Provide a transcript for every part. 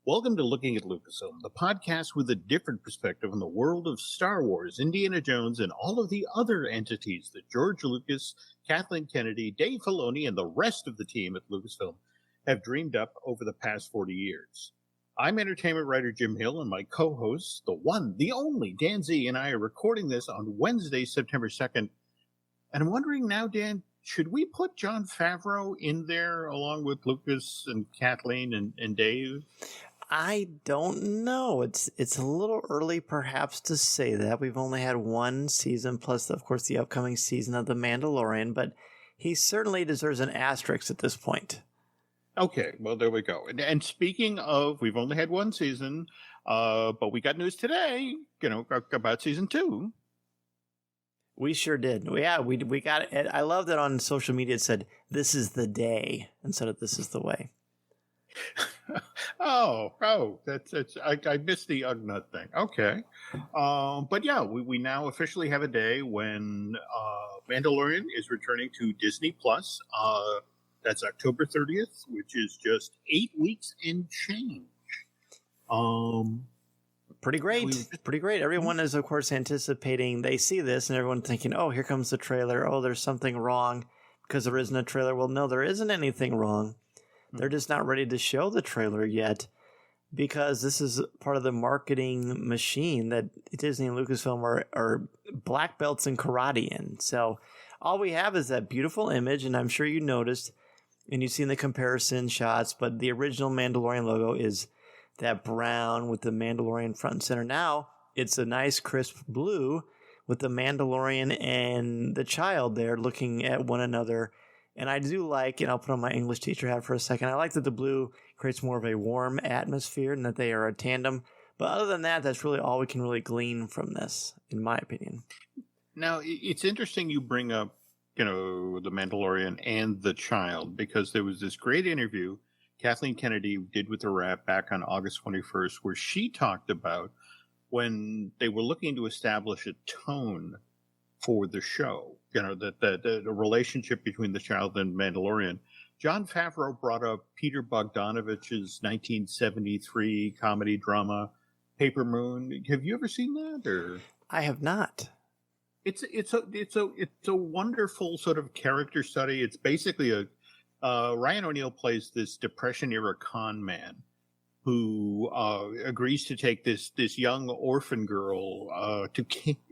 Welcome to Looking at Lucasfilm, the podcast with a different perspective on the world of Star Wars, Indiana Jones, and all of the other entities that George Lucas, Kathleen Kennedy, Dave Filoni, and the rest of the team at Lucasfilm have dreamed up over the past 40 years. I'm entertainment writer Jim Hill, and my co-host, the one, the only, Dan Z, and I are recording this on Wednesday, September 2nd. And I'm wondering now, Dan, should we put Jon Favreau in there along with Lucas and Kathleen and Dave? I don't know. It's a little early perhaps to say that. We've only had one season plus, of course, the upcoming season of The Mandalorian, but he certainly deserves an asterisk at this point. Okay, well, there we go. And speaking of, we've only had one season, but we got news today, about season 2. We sure did. Yeah, we got it. I love that on social media it said, "This is the day," instead of "This is the way." That's I missed the Ugnut thing. Okay, but yeah, we now officially have a day when Mandalorian is returning to Disney Plus. That's October 30th, which is just 8 weeks and change. Pretty great. Pretty great. Everyone is, of course, anticipating. They see this and everyone thinking, "Oh, here comes the trailer. Oh, there's something wrong because there isn't a trailer." Well, no, there isn't anything wrong. They're just not ready to show the trailer yet because this is part of the marketing machine that Disney and Lucasfilm are black belts in karate in. So all we have is that beautiful image, and I'm sure you noticed, and you've seen the comparison shots, but the original Mandalorian logo is that brown with the Mandalorian front and center. Now it's a nice crisp blue with the Mandalorian and the child there looking at one another. And I do like, and I'll put on my English teacher hat for a second, I like that the blue creates more of a warm atmosphere and that they are a tandem. But other than that, that's really all we can really glean from this, in my opinion. Now, it's interesting you bring up, the Mandalorian and the child, because there was this great interview Kathleen Kennedy did with the Wrap back on August 21st, where she talked about when they were looking to establish a tone for the show, that the relationship between the child and Mandalorian. Jon Favreau brought up Peter Bogdanovich's 1973 comedy drama, Paper Moon. Have you ever seen that? Or I have not. It's a wonderful sort of character study. It's basically Ryan O'Neal plays this Depression era con man who agrees to take this young orphan girl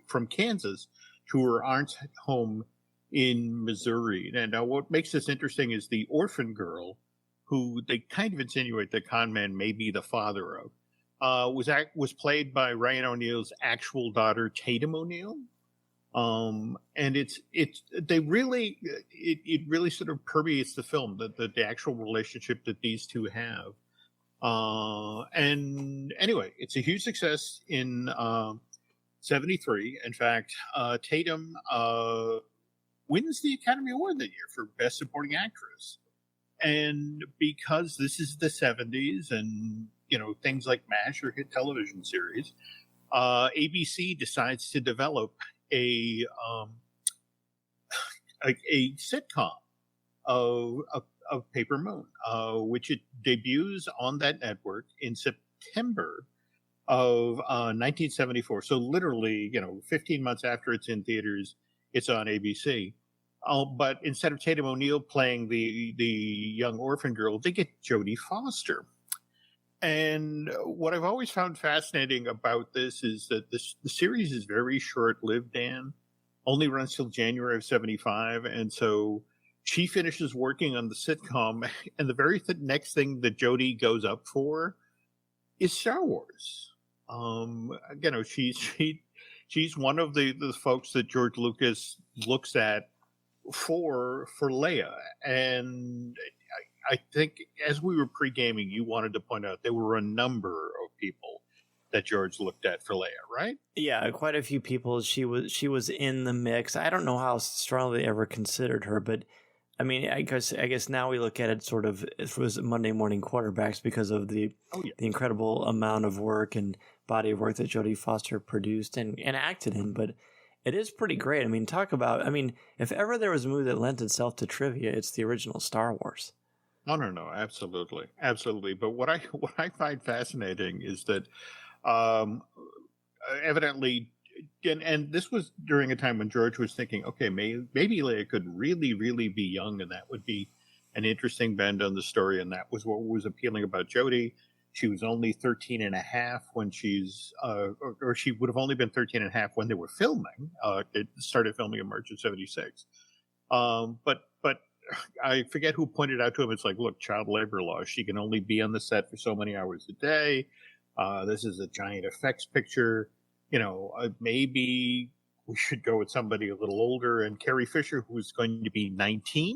from Kansas to her aunt's home in Missouri. And now what makes this interesting is the orphan girl, who they kind of insinuate the con man may be the father of, was played by Ryan O'Neal's actual daughter, Tatum O'Neal. And it really sort of permeates the film, the actual relationship that these two have. And anyway, it's a huge success in 73. In fact, Tatum wins the Academy Award that year for Best Supporting Actress. And because this is the 70s and, things like MASH or hit television series, ABC decides to develop a sitcom of Paper Moon, which it debuts on that network in September of 1974. So literally, 15 months after it's in theaters, it's on ABC. But instead of Tatum O'Neal playing the young orphan girl, they get Jodie Foster. And what I've always found fascinating about this is that the series is very short-lived, Dan. Only runs till January of 75. And so she finishes working on the sitcom, and the very next thing that Jodie goes up for is Star Wars. She's one of the folks that George Lucas looks at for Leia. And I think as we were pre-gaming, you wanted to point out there were a number of people that George looked at for Leia, right? Yeah, quite a few people. She was in the mix. I don't know how strongly they ever considered her, but I mean, I guess now we look at it sort of as Monday morning quarterbacks because of the incredible amount of work and body of work that Jodie Foster produced and acted in. But it is pretty great. I mean, if ever there was a movie that lent itself to trivia, it's the original Star Wars. Oh no, absolutely. But what I what I find fascinating is that um, evidently, and this was during a time when George was thinking, okay, maybe Leia could really be young, and that would be an interesting bend on the story, and that was what was appealing about Jodie. She was only 13 and a half when or she would have only been 13 and a half when they were filming. It started filming in March of 76. But I forget who pointed out to him, it's like, look, child labor laws. She can only be on the set for so many hours a day. This is a giant effects picture. Maybe we should go with somebody a little older. And Carrie Fisher, who's going to be 19,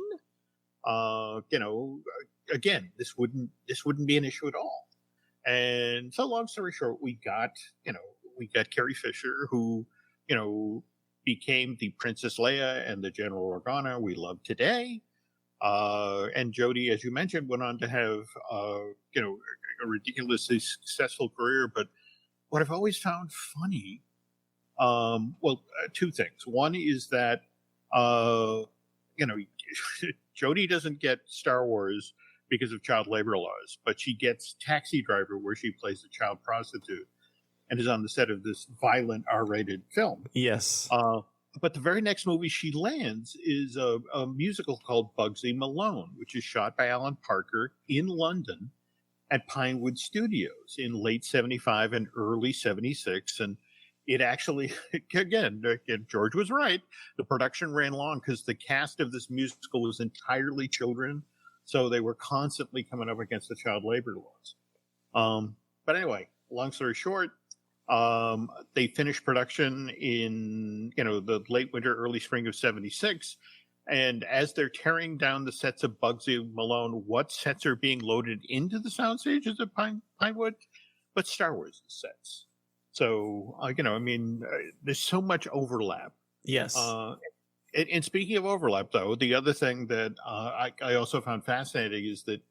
again, this wouldn't be an issue at all. And so, long story short, we got Carrie Fisher, who, became the Princess Leia and the General Organa we love today. And Jodie, as you mentioned, went on to have, a ridiculously successful career. But what I've always found funny, two things. One is that, Jodie doesn't get Star Wars because of child labor laws, but she gets Taxi Driver, where she plays a child prostitute and is on the set of this violent R-rated film. Yes. But the very next movie she lands is a musical called Bugsy Malone, which is shot by Alan Parker in London at Pinewood Studios in late 75 and early 76. And it actually, again, George was right. The production ran long because the cast of this musical was entirely children. So they were constantly coming up against the child labor laws. But anyway, long story short, they finished production in, the late winter, early spring of 76. And as they're tearing down the sets of Bugsy Malone, what sets are being loaded into the sound stages of Pinewood? But Star Wars sets. So, there's so much overlap. Yes. And speaking of overlap, though, the other thing that I also found fascinating is that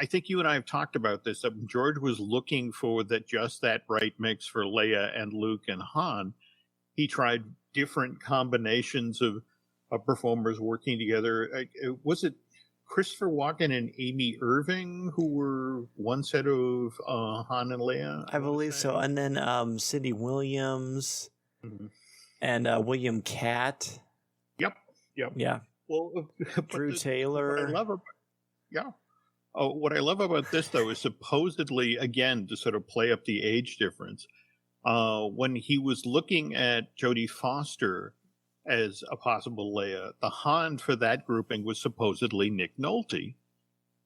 I think you and I have talked about this. That George was looking for just that right mix for Leia and Luke and Han. He tried different combinations of performers working together. Was it Christopher Walken and Amy Irving who were one set of Han and Leia? I believe so. And then Cindy Williams and William Catt. Yep. Yeah. Well, Drew Taylor. What I love about this, though, is supposedly, again, to sort of play up the age difference, when he was looking at Jodie Foster as a possible Leia, the Han for that grouping was supposedly Nick Nolte,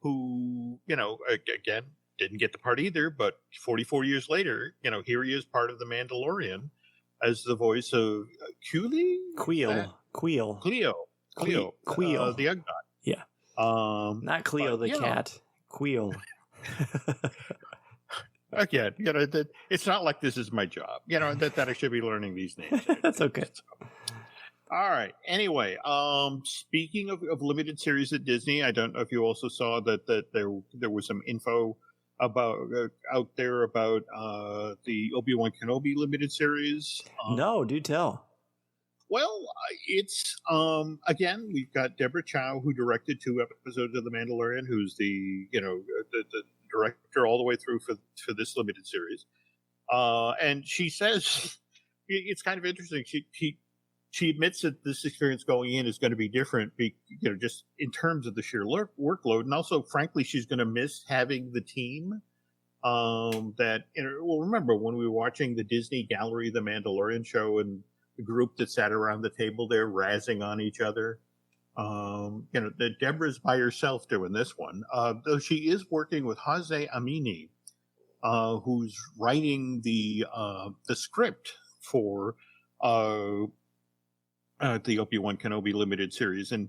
who, again, didn't get the part either, but 44 years later, here he is, part of The Mandalorian, as the voice of Queel, the Ugnaught. Yeah. Not Cleo the cat. Queel. Again, it's not like this is my job. That I should be learning these names. That's okay. So. All right. Anyway, speaking of limited series at Disney, I don't know if you also saw that there was some info about out there about the Obi-Wan Kenobi limited series. No, do tell. Well, it's again, we've got Deborah Chow, who directed 2 episodes of The Mandalorian, who's the director all the way through for this limited series. And she says it's kind of interesting. She admits that this experience going in is going to be different, just in terms of the sheer workload, and also, frankly, she's going to miss having the team. Remember when we were watching the Disney Gallery, The Mandalorian show, and the group that sat around the table there razzing on each other. That Deborah's by herself doing this one, though she is working with Jose Amini, who's writing the script for the Obi-Wan Kenobi limited series. And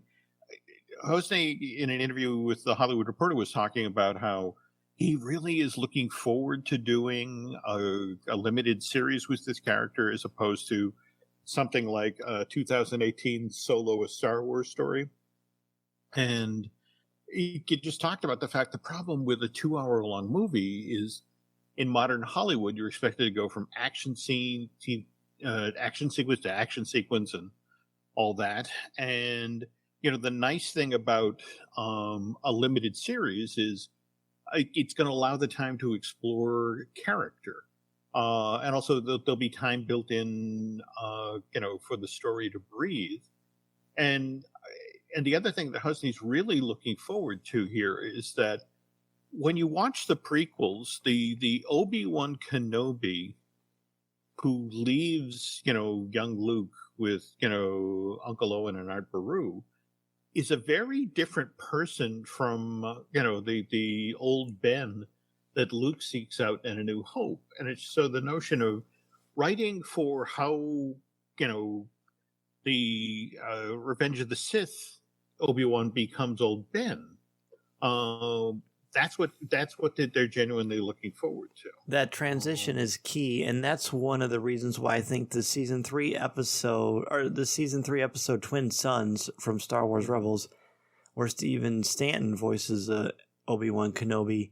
Jose, in an interview with The Hollywood Reporter, was talking about how he really is looking forward to doing a limited series with this character, as opposed to something like 2018 Solo: A Star Wars Story. And he just talked about the fact the problem with a 2-hour-long movie is, in modern Hollywood, you're expected to go from action sequence to action sequence and all that. And the nice thing about a limited series is it's going to allow the time to explore character. And also there'll be time built in, for the story to breathe. And the other thing that Husney's really looking forward to here is that when you watch the prequels, the Obi-Wan Kenobi who leaves, young Luke with, Uncle Owen and Aunt Beru is a very different person from, the old Ben that Luke seeks out in A New Hope. And it's so the notion of writing for how, the Revenge of the Sith Obi-Wan becomes old Ben. That's what they're genuinely looking forward to. That transition is key, and that's one of the reasons why I think the season 3 episode Twin Sons from Star Wars Rebels, where Stephen Stanton voices Obi-Wan Kenobi,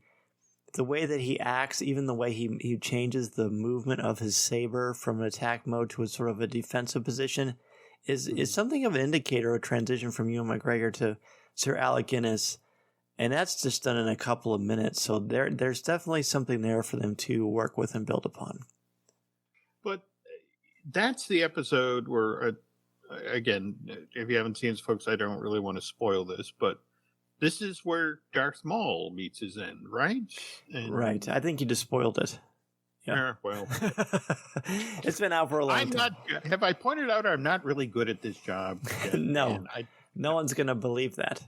the way that he acts, even the way he changes the movement of his saber from an attack mode to a sort of a defensive position is something of an indicator of transition from Ewan McGregor to Sir Alec Guinness. And that's just done in a couple of minutes. So there's definitely something there for them to work with and build upon. But that's the episode where, again, if you haven't seen it, folks, I don't really want to spoil this, but this is where Darth Maul meets his end, right? Right. I think you just spoiled it. Yeah. Well, it's been out for a long time. Have I pointed out I'm not really good at this job? No. No one's going to believe that.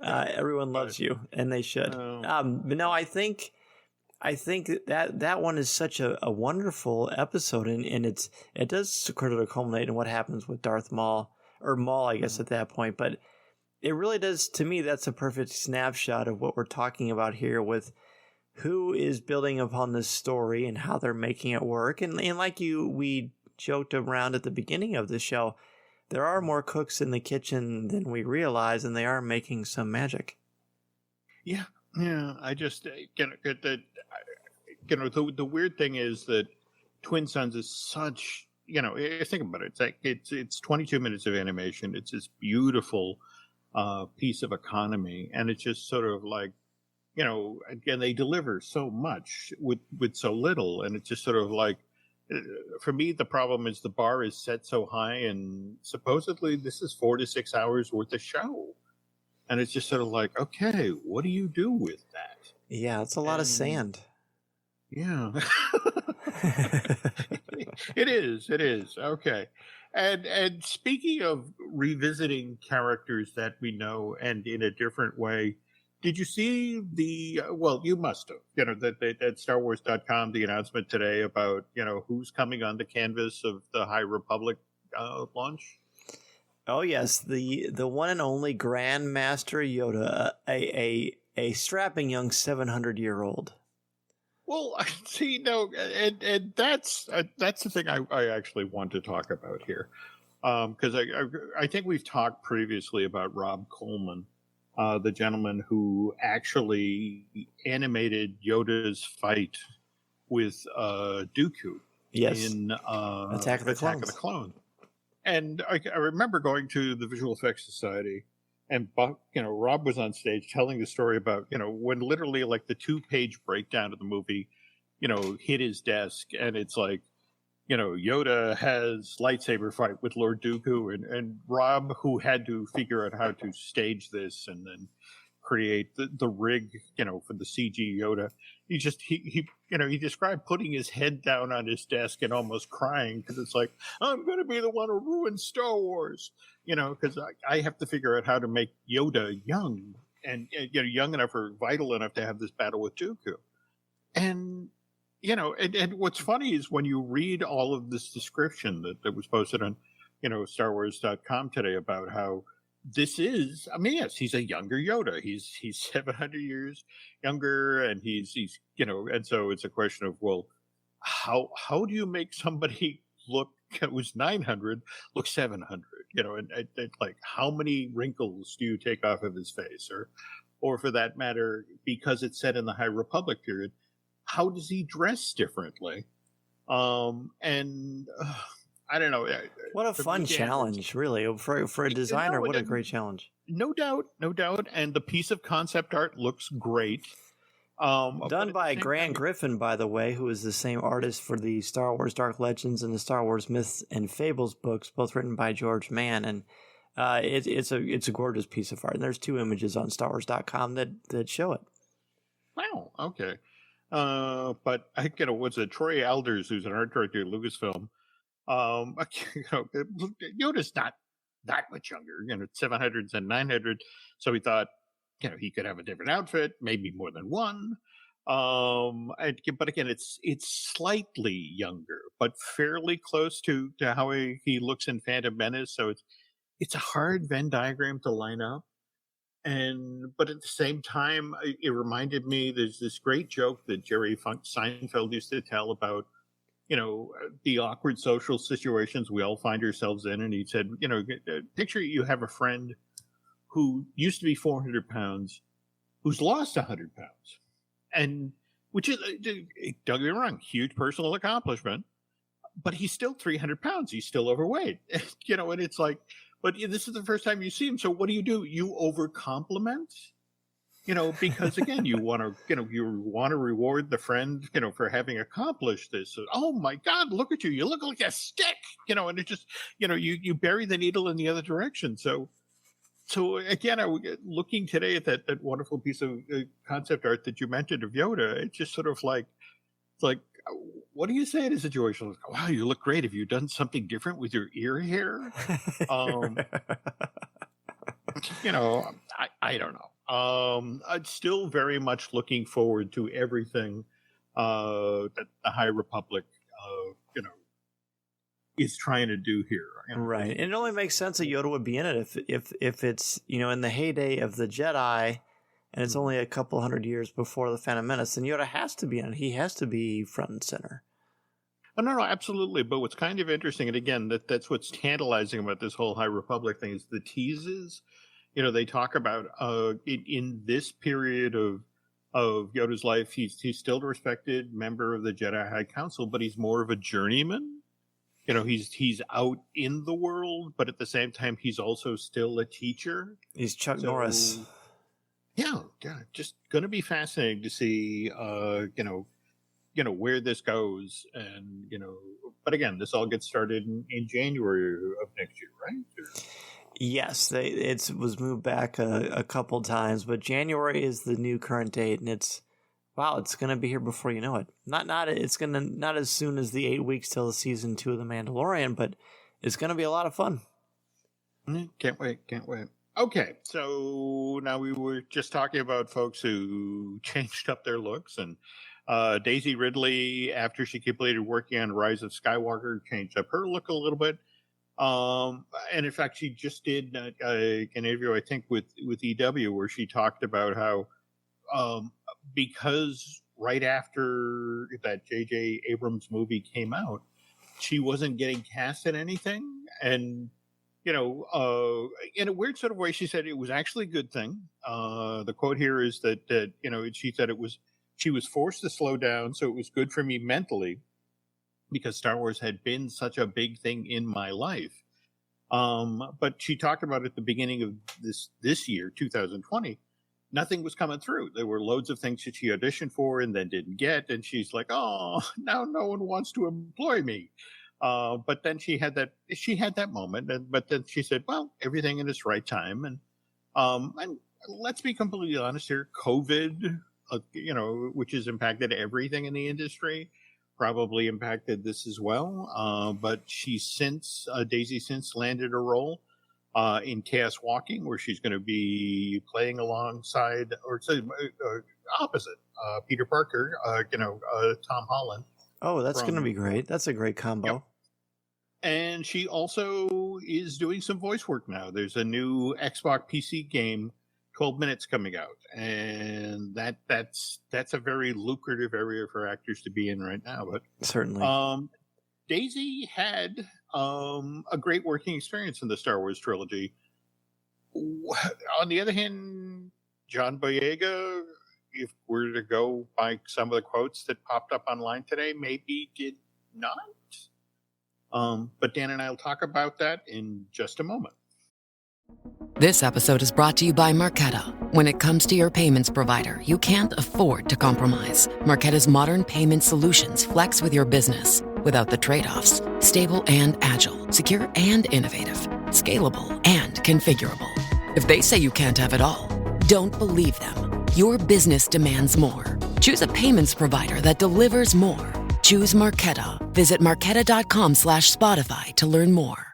Everyone loves you, and they should. But no, I think that one is such a wonderful episode, and it does sort of culminate in what happens with Darth Maul, or Maul, I guess, at that point. But it really does, to me, that's a perfect snapshot of what we're talking about here with who is building upon this story and how they're making it work. And like we joked around at the beginning of the show, there are more cooks in the kitchen than we realize, and they are making some magic. Yeah. I just the weird thing is that Twin Sons is such, think about it. It's like it's 22 minutes of animation. It's this beautiful piece of economy, and it's just sort of like, again, they deliver so much with so little, and it's just sort of like, for me, the problem is the bar is set so high, and supposedly this is 4 to 6 hours worth of show. And it's just sort of like, okay, what do you do with that? Yeah, it's a lot of sand. Yeah. It is. Okay. And speaking of revisiting characters that we know and in a different way, did you see you must have, that at StarWars.com, the announcement today about, who's coming on the canvas of the High Republic launch? Oh, yes. The one and only Grand Master Yoda, a strapping young 700-year-old. Well, see, no, and that's the thing I actually want to talk about here. Because I think we've talked previously about Rob Coleman, the gentleman who actually animated Yoda's fight with Dooku in Attack of the Clones. And I remember going to the Visual Effects Society, and Rob was on stage telling the story about when literally like the 2-page breakdown of the movie, hit his desk, and it's like, Yoda has lightsaber fight with Lord Dooku, and Rob, who had to figure out how to stage this and then create the rig, for the CG Yoda. He described putting his head down on his desk and almost crying because it's like, I'm going to be the one who ruins Star Wars, because I have to figure out how to make Yoda young and young enough or vital enough to have this battle with Dooku. And, and what's funny is when you read all of this description that was posted on, StarWars.com today about how this is, yes, he's a younger Yoda. He's 700 years younger, and he's and so it's a question of, well, how do you make somebody look who's 900 look 700? And like, how many wrinkles do you take off of his face, or for that matter, because it's set in the High Republic period, how does he dress differently? And I don't know. What a fun challenge, really. For a designer, what a great challenge. No doubt. And the piece of concept art looks great. Done by Grant Griffin, by the way, who is the same artist for the Star Wars Dark Legends and the Star Wars Myths and Fables books, both written by George Mann. And it's a gorgeous piece of art. And there's 2 images on StarWars.com that show it. Wow. Okay. But I, what's it? Troy Alders, who's an art director at Lucasfilm. Yoda's not that much younger. 700s and 900. So he thought, he could have a different outfit, maybe more than one. But again, it's slightly younger, but fairly close to how he looks in Phantom Menace. So it's a hard Venn diagram to line up. But at the same time, it reminded me, there's this great joke that Jerry Seinfeld used to tell about, the awkward social situations we all find ourselves in. And he said, picture you have a friend who used to be 400 pounds, who's lost 100 pounds. And which is, don't get me wrong, huge personal accomplishment, but he's still 300 pounds. He's still overweight, and it's like, but this is the first time you see him. So what do? You over-compliment, because again, you want to reward the friend, for having accomplished this. So, oh my God, look at you. You look like a stick, and it just, you bury the needle in the other direction. So again, looking today at that wonderful piece of concept art that you mentioned of Yoda, it's just sort of like, it's like, what do you say in a situation? Like, wow, you look great. Have you done something different with your ear hair? I don't know. I'm still very much looking forward to everything that the High Republic, is trying to do here. Right. And it only makes sense that Yoda would be in it if it's, in the heyday of the Jedi, and it's only a couple hundred years before the Phantom Menace, then Yoda has to be in it. He has to be front and center. Oh, no, absolutely. But what's kind of interesting, and again, that's what's tantalizing about this whole High Republic thing, is the teases. They talk about in this period of Yoda's life, he's still a respected member of the Jedi High Council, but he's more of a journeyman. He's out in the world, but at the same time, he's also still a teacher. He's Chuck Norris. Yeah, just going to be fascinating to see, where this goes, and But again, this all gets started in January of next year, right? Yes, it was moved back a couple times, but January is the new current date, and it's going to be here before you know it. Not as soon as the 8 weeks till season 2 of The Mandalorian, but it's going to be a lot of fun. Can't wait. Okay, so now we were just talking about folks who changed up their looks, and Daisy Ridley, after she completed working on Rise of Skywalker, changed up her look a little bit. And in fact, she just did an interview, I think, with EW, where she talked about how because right after that J.J. Abrams movie came out, she wasn't getting cast in anything. And, in a weird sort of way, she said it was actually a good thing. The quote here is that she said she was forced to slow down, so it was good for me mentally, because Star Wars had been such a big thing in my life. But she talked about at the beginning of this year, 2020, nothing was coming through. There were loads of things that she auditioned for and then didn't get. And she's like, oh, now no one wants to employ me. But then she had that moment. But then she said, well, everything in its right time. And let's be completely honest here. COVID, which has impacted everything in the industry, probably impacted this as well. But Daisy since landed a role in Chaos Walking, where she's going to be playing alongside, or opposite Peter Parker, Tom Holland. Oh, that's going to be great. That's a great combo. Yep. And she also is doing some voice work now. There's a new Xbox PC game, 12 Minutes, coming out, and that's a very lucrative area for actors to be in right now. But certainly, Daisy had a great working experience in the Star Wars trilogy. On the other hand, Jon Boyega, if we're to go by some of the quotes that popped up online today, maybe did not. But Dan and I will talk about that in just a moment. This episode is brought to you by Marqeta. When it comes to your payments provider, you can't afford to compromise. Marqeta's modern payment solutions flex with your business without the trade-offs. Stable and agile, secure and innovative, scalable and configurable. If they say you can't have it all, don't believe them. Your business demands more. Choose a payments provider that delivers more. Choose Marqeta. Visit marqeta.com/Spotify to learn more.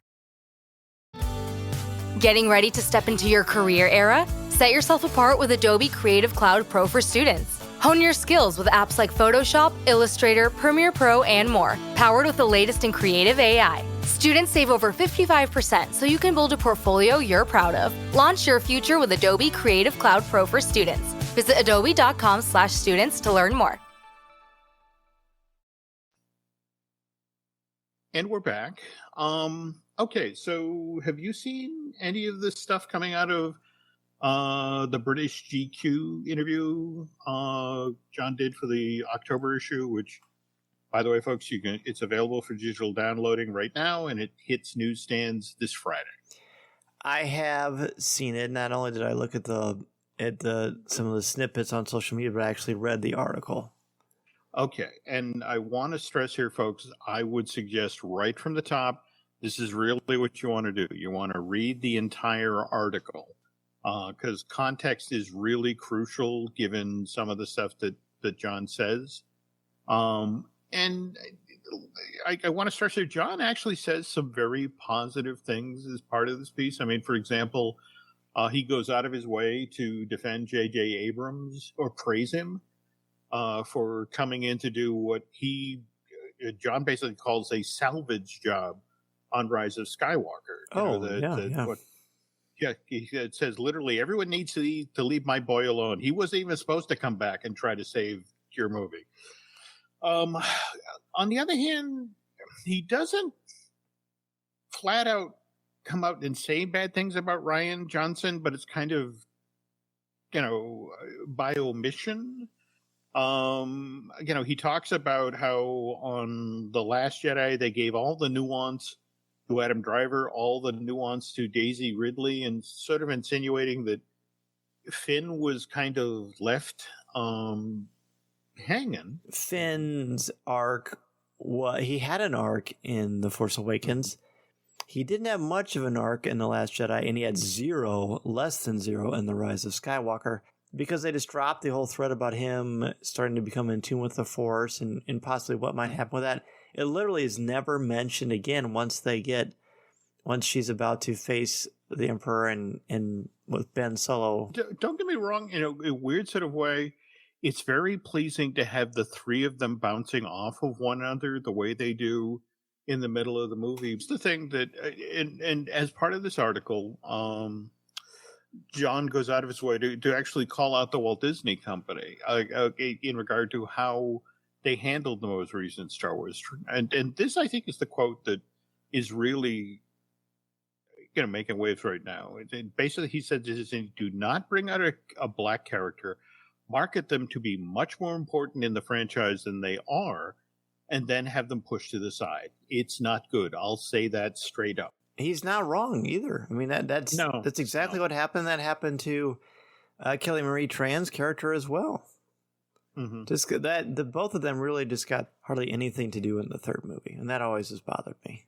Getting ready to step into your career era? Set yourself apart with Adobe Creative Cloud Pro for students. Hone your skills with apps like Photoshop, Illustrator, Premiere Pro, and more, powered with the latest in creative AI. Students save over 55% so you can build a portfolio you're proud of. Launch your future with Adobe Creative Cloud Pro for students. Visit adobe.com/students to learn more. And we're back. Okay, so have you seen any of this stuff coming out of the British GQ interview John did for the October issue, which, by the way, folks, it's available for digital downloading right now, and it hits newsstands this Friday. I have seen it. Not only did I look at some of the snippets on social media, but I actually read the article. Okay, and I want to stress here, folks, I would suggest right from the top, this is really what you want to do. You want to read the entire article because context is really crucial given some of the stuff that John says. And I want to stress here, John actually says some very positive things as part of this piece. I mean, for example, he goes out of his way to defend J.J. Abrams or praise him for coming in to do what John basically calls a salvage job on Rise of Skywalker. It says literally everyone needs to leave my boy alone. He wasn't even supposed to come back and try to save your movie. On the other hand, he doesn't flat out come out and say bad things about Rian Johnson, but it's kind of, by omission. He talks about how on The Last Jedi, they gave all the nuance to Adam Driver, all the nuance to Daisy Ridley, and sort of insinuating that Finn was kind of left hanging. Finn's arc, he had an arc in The Force Awakens. He didn't have much of an arc in The Last Jedi, and he had less than zero in The Rise of Skywalker, because they just dropped the whole thread about him starting to become in tune with the Force and possibly what might happen with that. It literally is never mentioned again once she's about to face the Emperor and with Ben Solo. Don't get me wrong, in a weird sort of way, it's very pleasing to have the three of them bouncing off of one another the way they do in the middle of the movie. It's the thing that, and as part of this article, John goes out of his way to actually call out the Walt Disney Company in regard to how they handled the most recent Star Wars. And this, I think, is the quote that is really making waves right now. Basically, he said, do not bring out a black character, market them to be much more important in the franchise than they are, and then have them pushed to the side. It's not good. I'll say that straight up. He's not wrong either. I mean, that's exactly what happened. That happened to Kelly Marie Tran's character as well. Mm-hmm. Just that both of them really just got hardly anything to do in the third movie, and that always has bothered me.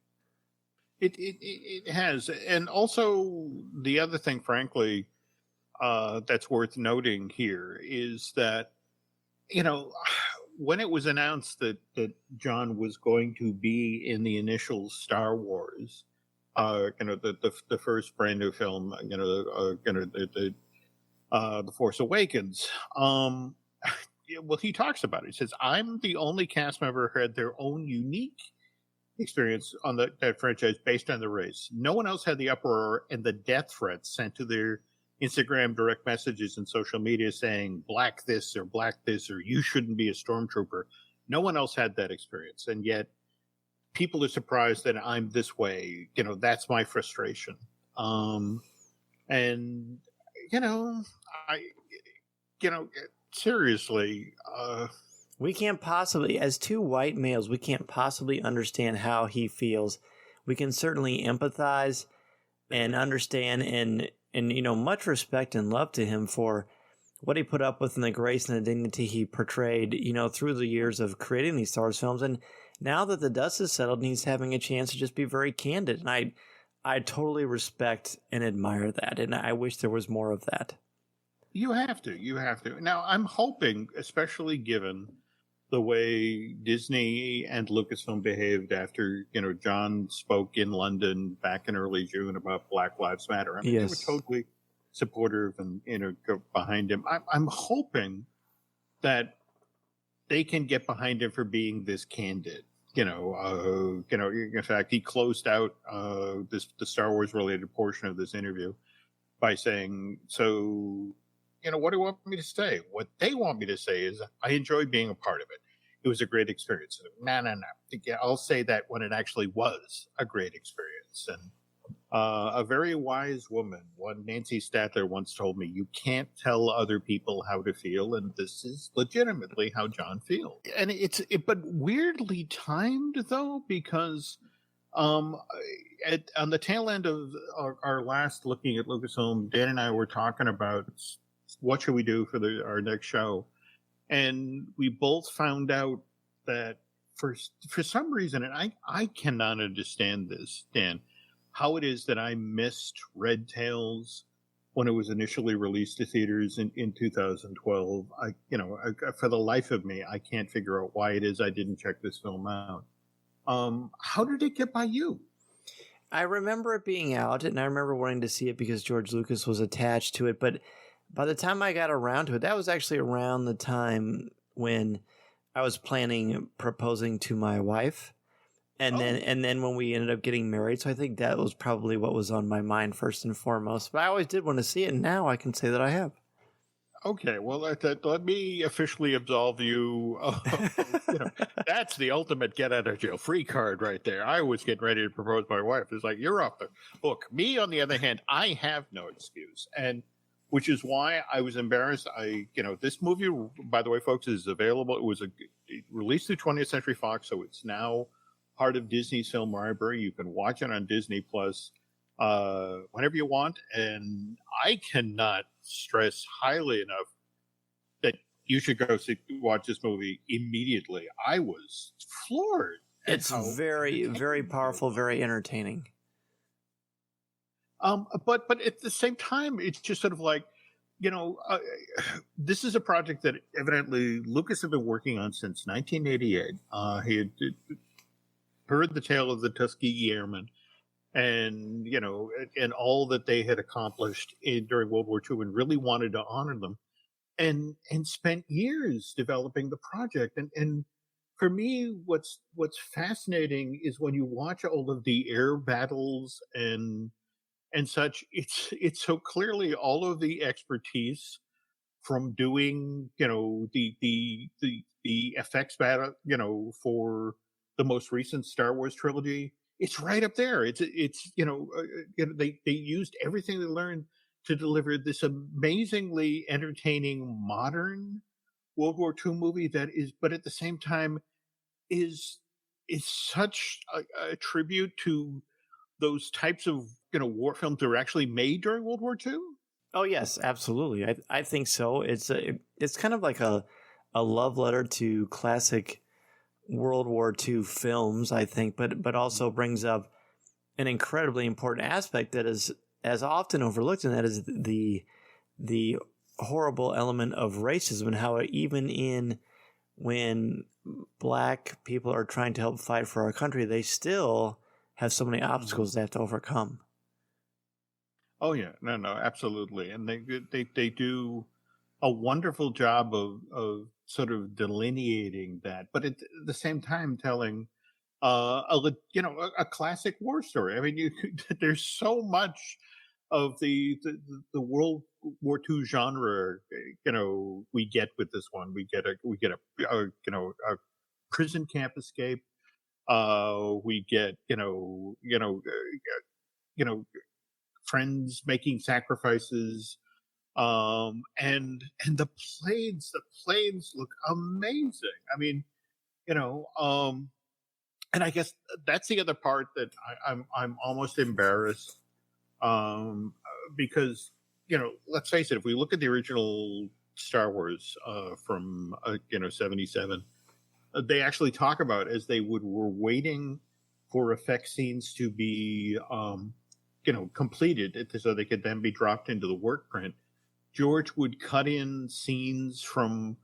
It has, and also the other thing, frankly, that's worth noting here is that when it was announced that John was going to be in the initial Star Wars, the first brand new film, The Force Awakens. He talks about it. He says, "I'm the only cast member who had their own unique experience on that franchise based on the race. No one else had the uproar and the death threats sent to their Instagram direct messages and social media saying black this or you shouldn't be a stormtrooper. No one else had that experience, and yet people are surprised that I'm this way. That's my frustration. Seriously, We can't possibly, as two white males, we can't possibly understand how he feels. We can certainly empathize and understand and much respect and love to him for what he put up with and the grace and the dignity he portrayed, through the years of creating these Star Wars films. And now that the dust has settled, he's having a chance to just be very candid. And I totally respect and admire that. And I wish there was more of that. You have to. Now, I'm hoping, especially given the way Disney and Lucasfilm behaved after, Jon spoke in London back in early June about Black Lives Matter. I mean, yes. They were totally supportive and, go behind him. I'm hoping that they can get behind him for being this candid. In fact, he closed out the Star Wars related portion of this interview by saying, so, what do you want me to say? What they want me to say is I enjoyed being a part of it. It was a great experience. No. I'll say that when it actually was a great experience. And a very wise woman, one Nancy Statler, once told me, you can't tell other people how to feel, and this is legitimately how Jon feels. And but weirdly timed, though, because on the tail end of our last looking at Lucasfilm, Dan and I were talking about what should we do for our next show, and we both found out that for some reason, and I cannot understand this, Dan, how it is that I missed Red Tails when it was initially released to theaters in 2012. For the life of me, I can't figure out why it is I didn't check this film out. How did it get by you? I remember it being out, and I remember wanting to see it because George Lucas was attached to it. But by the time I got around to it, that was actually around the time when I was proposing to my wife. And then when we ended up getting married, so I think that was probably what was on my mind first and foremost. But I always did want to see it, and now I can say that I have. Okay, well, let me officially absolve you. That's the ultimate get out of jail free card right there. I was getting ready to propose to my wife. It's like, you're off the hook. Me, on the other hand, I have no excuse, and which is why I was embarrassed. This movie, by the way, folks, is available. It was released through 20th Century Fox, so it's now part of Disney's film library. You can watch it on Disney Plus whenever you want, and I cannot stress highly enough that you should go watch this movie immediately. I was floored. It's very, very powerful, very entertaining. But at the same time, it's just sort of like, this is a project that evidently Lucas had been working on since 1988. He had heard the tale of the Tuskegee Airmen, and and all that they had accomplished during World War II, and really wanted to honor them, and spent years developing the project. And for me, what's fascinating is when you watch all of the air battles and such, it's so clearly all of the expertise from doing the effects battle for the most recent Star Wars trilogy. It's right up there. They used everything they learned to deliver this amazingly entertaining modern World War II movie that is, but at the same time is such a tribute to those types of war films that were actually made during World War II. Oh yes, absolutely. I think so. It's kind of like a love letter to classic World War II films, I think, but also brings up an incredibly important aspect that is as often overlooked, and that is the horrible element of racism, and how even when Black people are trying to help fight for our country, they still have so many obstacles they have to overcome. Oh yeah, no, absolutely, and they do a wonderful job of sort of delineating that, but at the same time telling a classic war story. I mean, there's so much of the World War II genre, we get with this one. We get a prison camp escape. We get friends making sacrifices, and the planes look amazing. I mean, you know, and I guess that's the other part that I'm almost embarrassed, because, you know, let's face it, if we look at the original Star Wars from 77, they actually talk about as they were waiting for effect scenes to be completed so they could then be dropped into the work print. George would cut in scenes from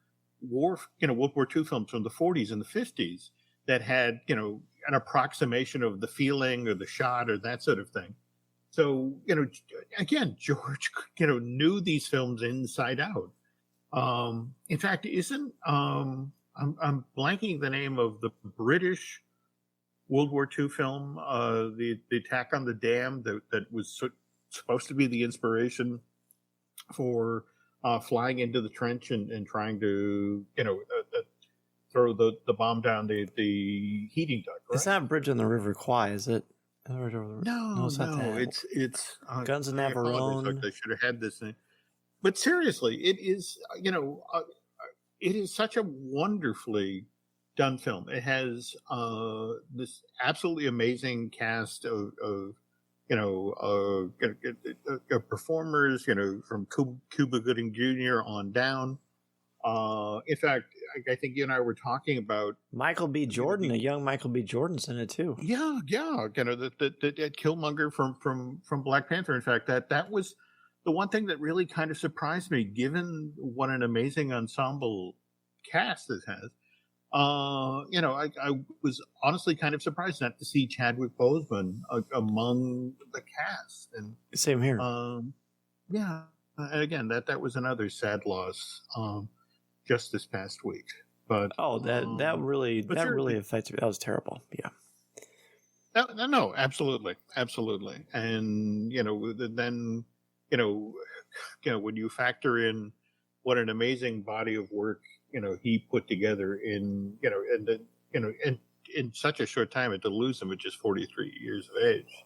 World War II films from the 40s and the 50s that had, an approximation of the feeling or the shot or that sort of thing. So, again, George, knew these films inside out. In fact, I'm blanking the name of the British World War II film, the Attack on the Dam, that was supposed to be the inspiration for flying into the trench and trying to, throw the bomb down the heating duct. Right? It's not Bridge on the River Kwai, is it? No, it's not that. It's Guns of Navarone. I should have had this thing. But seriously, it is, it is such a wonderfully done film. It has this absolutely amazing cast of performers, from Cuba Gooding Jr. on down. In fact, I think you and I were talking about Michael B. Jordan, a young Michael B. Jordan's in it too. Yeah, that Killmonger from Black Panther. In fact, that was the one thing that really kind of surprised me, given what an amazing ensemble cast this has. I was honestly kind of surprised not to see Chadwick Boseman among the cast. And same here. Yeah, and again, that was another sad loss just this past week. But that really affects me. That was terrible. Yeah. No, absolutely, and then when you factor in what an amazing body of work he put together in such a short time, and to lose him at just 43 years of age.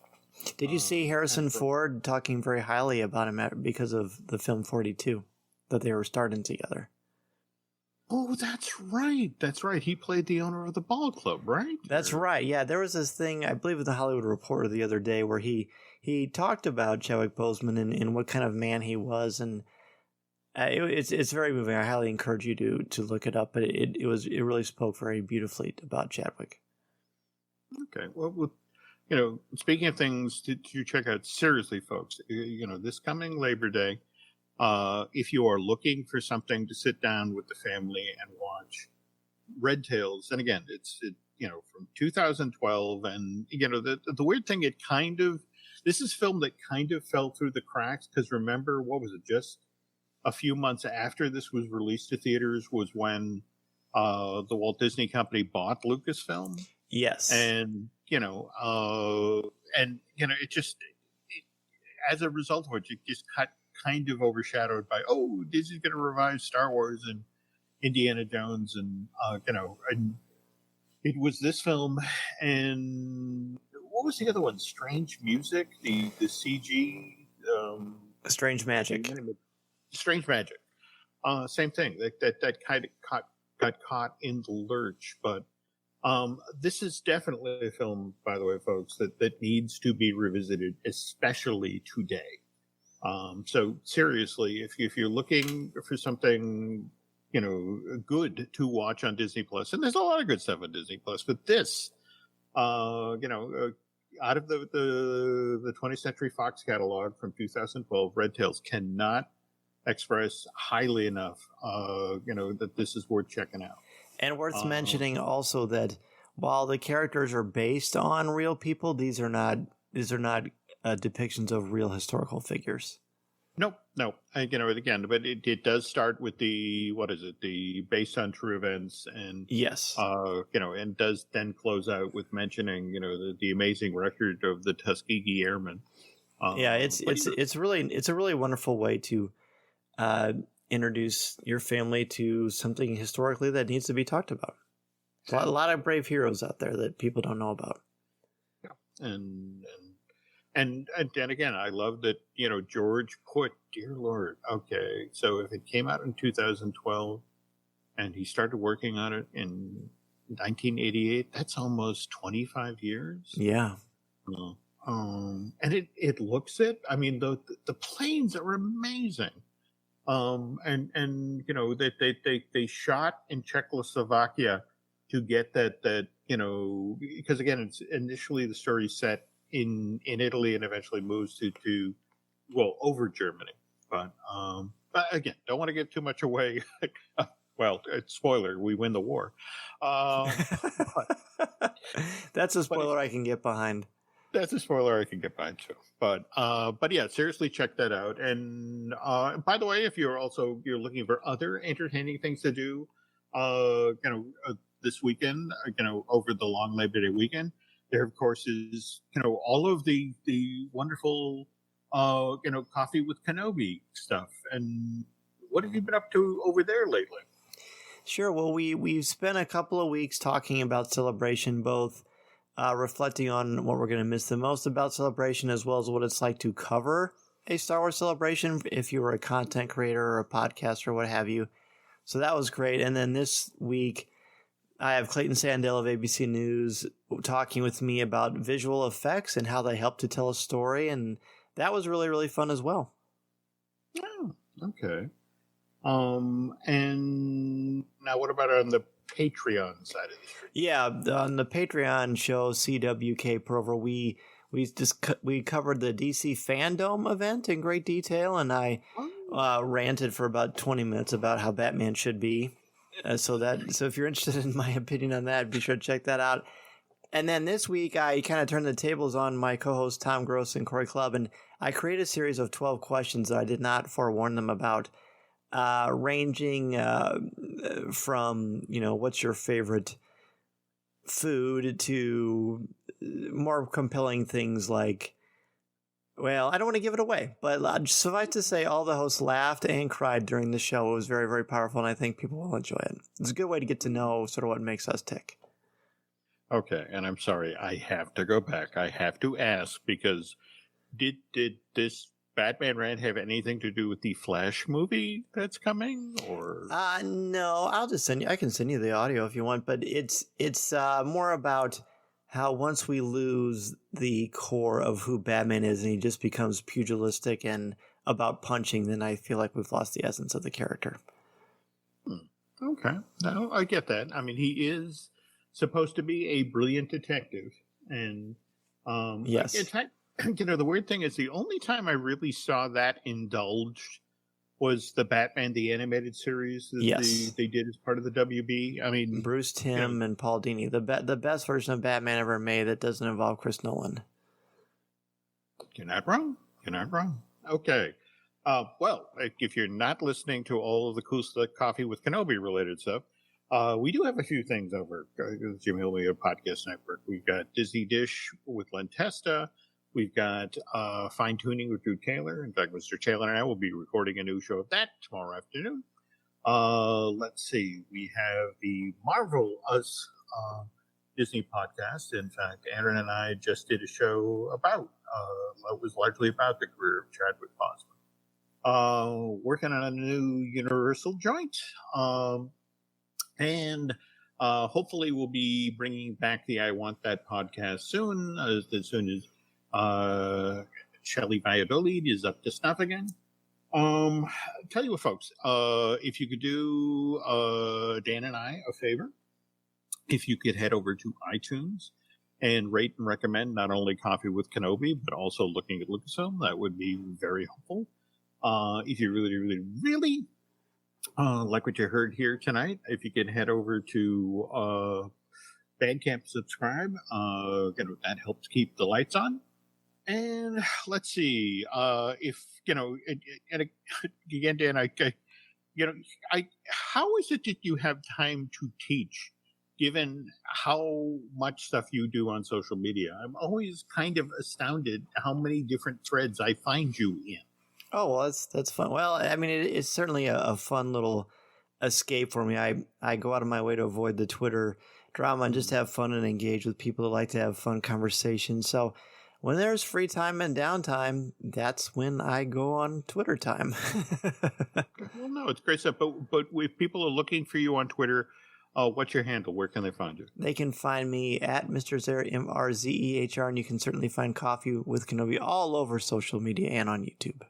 Did you see Harrison Ford talking very highly about him because of the film 42 that they were starting together? Oh, that's right. He played the owner of the ball club, right? That's right. Yeah, there was this thing, I believe, with the Hollywood Reporter the other day where he talked about Chadwick Boseman and what kind of man he was, and it's very moving. I highly encourage you to look it up. But it really spoke very beautifully about Chadwick. Okay, well, speaking of things to check out, seriously, folks, this coming Labor Day. If you are looking for something to sit down with the family and watch, Red Tails, and again, it's from 2012, and the weird thing, this is film that kind of fell through the cracks, because remember, what was it, just a few months after this was released to theaters was when the Walt Disney Company bought Lucasfilm. Yes, and it just as a result of which it just kind of overshadowed by, Disney's going to revive Star Wars and Indiana Jones, and and it was this film, and what was the other one? Strange Music, the CG, Strange Magic, same thing. That kind of got caught in the lurch, but this is definitely a film, by the way, folks, that needs to be revisited, especially today. So seriously, if you're looking for something, good to watch on Disney Plus, and there's a lot of good stuff on Disney Plus, but this, out of the 20th Century Fox catalog from 2012, Red Tails cannot express highly enough, that this is worth checking out. And worth mentioning also that while the characters are based on real people, these are not depictions of real historical figures. No. Again, but it does start with the based on true events, and yes, and does then close out with mentioning, the amazing record of the Tuskegee Airmen. It's a really wonderful way to introduce your family to something historically that needs to be talked about. A lot of brave heroes out there that people don't know about. Yeah, and again, I love that George put, dear Lord, okay, so if it came out in 2012 and he started working on it in 1988. That's almost 25 years. Yeah. And it looks it. I mean, the planes are amazing. And you know, they shot in Czechoslovakia to get that you know, because again, it's initially the story set in Italy and eventually moves to over Germany. But again, don't want to give too much away. Well, it's spoiler, we win the war. That's a spoiler I can get behind. That's a spoiler I can get behind too. But yeah, seriously, check that out. And by the way, if you're looking for other entertaining things to do, this weekend, over the long Labor Day weekend, there of course is all of the wonderful Coffee with Kenobi stuff. And what have you been up to over there lately? Sure. Well, we've spent a couple of weeks talking about Celebration, both reflecting on what we're going to miss the most about Celebration, as well as what it's like to cover a Star Wars Celebration if you were a content creator or a podcaster or what have you. So that was great. And then this week, I have Clayton Sandell of ABC News talking with me about visual effects and how they help to tell a story. And that was really, really fun as well. Oh, okay. And now what about on the Patreon side of the street? Yeah, on the Patreon show CWK Prover, we covered the DC Fandom event in great detail, and I ranted for about 20 minutes about how Batman should be. So if you're interested in my opinion on that, be sure to check that out. And then this week, I kind of turned the tables on my co-hosts Tom Gross and Corey Clubb, and I created a series of 12 questions that I did not forewarn them about, ranging from, what's your favorite food to more compelling things like, well, I don't want to give it away, but suffice to say, all the hosts laughed and cried during the show. It was very, very powerful, and I think people will enjoy it. It's a good way to get to know sort of what makes us tick. Okay, and I'm sorry, I have to go back. I have to ask, because did this Batman rant have anything to do with the Flash movie that's coming, or? No, I'll just I can send you the audio if you want, but it's more about how once we lose the core of who Batman is and he just becomes pugilistic and about punching, then I feel like we've lost the essence of the character. Okay. No, I get that. I mean, he is supposed to be a brilliant detective. And yes. In fact, the weird thing is the only time I really saw that indulged was the Batman the Animated Series that they did as part of the WB. I mean, Bruce Timm and Paul Dini, the best version of Batman ever made that doesn't involve Chris Nolan. You're not wrong. You're not wrong. Okay. Well, if you're not listening to all of the cool stuff, Coffee with Kenobi related stuff, we do have a few things over the Jim Hill Media Podcast Network. We've got Disney Dish with Len Testa. We've got Fine Tuning with Drew Taylor. In fact, Mr. Taylor and I will be recording a new show of that tomorrow afternoon. Let's see. We have the Marvel Us Disney podcast. In fact, Aaron and I just did a show about, it was largely about the career of Chadwick Boseman. Working on a new Universal joint. And hopefully we'll be bringing back the I Want That podcast soon, as soon as Shelley Valladolid is up to snuff again. Tell you what, folks, if you could do Dan and I a favor, if you could head over to iTunes and rate and recommend not only Coffee with Kenobi, but also Looking at Lucasfilm, that would be very helpful. If you really, really, really like what you heard here tonight, if you could head over to Bandcamp, subscribe, that helps keep the lights on. And let's see, if, and again, Dan, how is it that you have time to teach, given how much stuff you do on social media? I'm always kind of astounded how many different threads I find you in. Oh, well, that's fun. Well, I mean, it's certainly a fun little escape for me. I go out of my way to avoid the Twitter drama and just have fun and engage with people that like to have fun conversations. So when there's free time and downtime, that's when I go on Twitter time. Well, no, it's great stuff. But if people are looking for you on Twitter, what's your handle? Where can they find you? They can find me at Mr. Zehr, MRZEHR, and you can certainly find Coffee with Kenobi all over social media and on YouTube.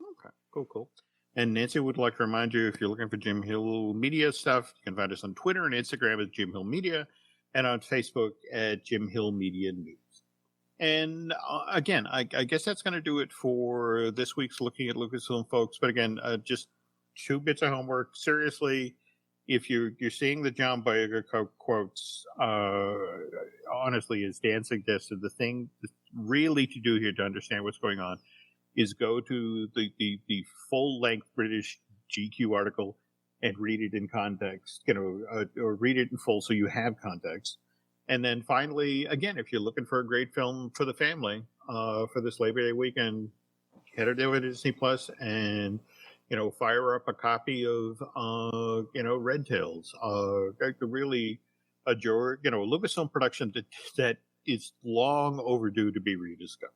Okay, cool. And Nancy would like to remind you, if you're looking for Jim Hill Media stuff, you can find us on Twitter and Instagram at Jim Hill Media and on Facebook at Jim Hill Media News. And again, I guess that's going to do it for this week's Looking at Lucasfilm, folks. But again, just 2 bits of homework. Seriously, if you're seeing the Jon Boyega quotes, honestly, as Dan suggested, the thing really to do here to understand what's going on is go to the full-length British GQ article and read it in context, or read it in full so you have context. And then finally, again, if you're looking for a great film for the family for this Labor Day weekend, head over to Disney Plus and fire up a copy of Red Tails, really a Lucasfilm production that is long overdue to be rediscovered.